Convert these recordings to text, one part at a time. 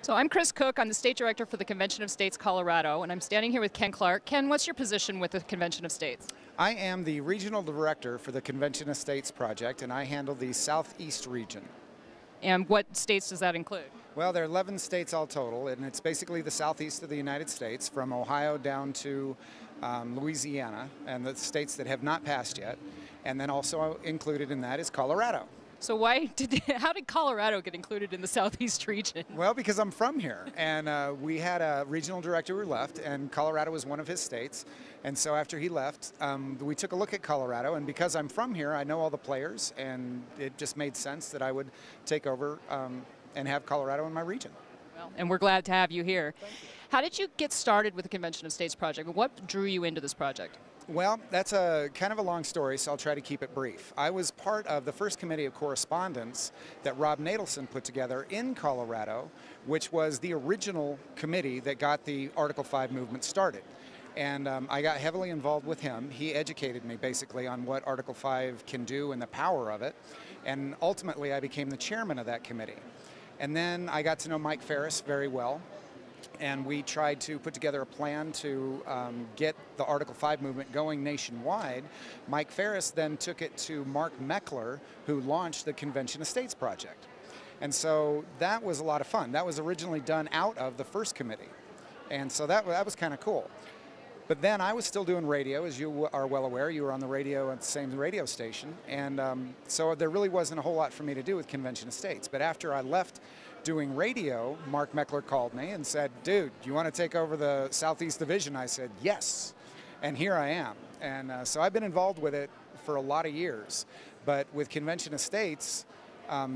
So I'm Chris Cook. I'm the State Director for the Convention of States Colorado, and I'm standing here with Ken Clark. Ken, what's your position with the Convention of States? I am the Regional Director for the Convention of States project, and I handle the Southeast region. And what states does that include? Well, there are 11 states all total, and it's basically the southeast of the United States, from Ohio down to Louisiana, and the states that have not passed yet. And then also included in that is Colorado. So how did Colorado get included in the Southeast region? Well, because I'm from here, and we had a regional director who left, and Colorado was one of his states. And so after he left, we took a look at Colorado, and because I'm from here, I know all the players, and it just made sense that I would take over and have Colorado in my region. Well, and we're glad to have you here. How did you get started with the Convention of States project? What drew you into this project? Well, that's a kind of a long story, so I'll try to keep it brief. I was part of the first committee of correspondence that Rob Natelson put together in Colorado, which was the original committee that got the Article 5 movement started. And I got heavily involved with him. He educated me basically on what Article 5 can do and the power of it. And ultimately, I became the chairman of that committee. And then I got to know Mike Ferris very well. And we tried to put together a plan to get the Article 5 movement going nationwide. Mike Ferris then took it to Mark Meckler, who launched the Convention of States project. And so that was a lot of fun. That was originally done out of the first committee. And so that was kind of cool. But then I was still doing radio, as you are well aware. You were on the radio at the same radio station. And so there really wasn't a whole lot for me to do with Convention of States. But after I left doing radio, Mark Meckler called me and said, "Dude, do you want to take over the Southeast Division?" I said, "Yes." And here I am. And so I've been involved with it for a lot of years. But with Convention of States,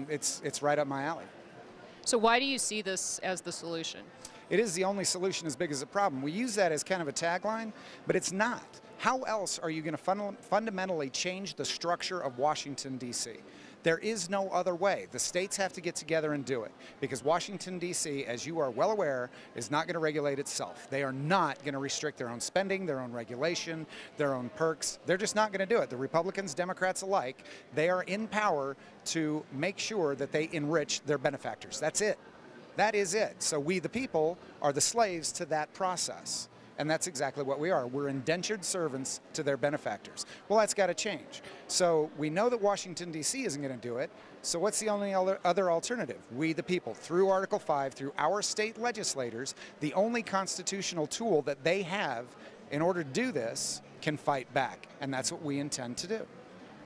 it's right up my alley. So why do you see this as the solution? It is the only solution as big as the problem. We use that as kind of a tagline, but it's not. How else are you going to fundamentally change the structure of Washington, D.C.? There is no other way. The states have to get together and do it, because Washington, D.C., as you are well aware, is not going to regulate itself. They are not going to restrict their own spending, their own regulation, their own perks. They're just not going to do it. The Republicans, Democrats alike, they are in power to make sure that they enrich their benefactors. That's it. That is it. So we, the people, are the slaves to that process. And that's exactly what we are. We're indentured servants to their benefactors. Well, that's got to change. So we know that Washington, D.C. isn't going to do it. So what's the only other alternative? We, the people, through Article 5, through our state legislators, the only constitutional tool that they have in order to do this, can fight back. And that's what we intend to do.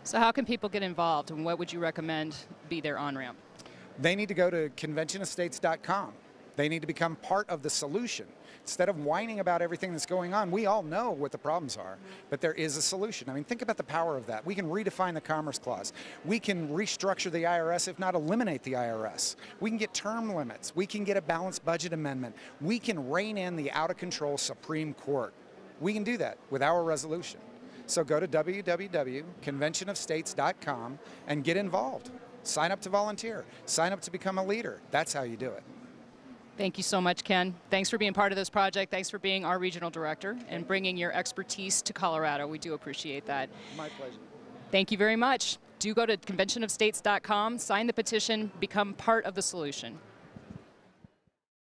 So how can people get involved, and what would you recommend be their on-ramp? They need to go to conventionofstates.com. They need to become part of the solution. Instead of whining about everything that's going on, we all know what the problems are, but there is a solution. I mean, think about the power of that. We can redefine the Commerce Clause. We can restructure the IRS, if not eliminate the IRS. We can get term limits. We can get a balanced budget amendment. We can rein in the out-of-control Supreme Court. We can do that with our resolution. So go to www.conventionofstates.com and get involved. Sign up to volunteer. Sign up to become a leader. That's how you do it. Thank you so much, Ken. Thanks for being part of this project. Thanks for being our regional director and bringing your expertise to Colorado. We do appreciate that. My pleasure. Thank you very much. Do go to conventionofstates.com, sign the petition, become part of the solution.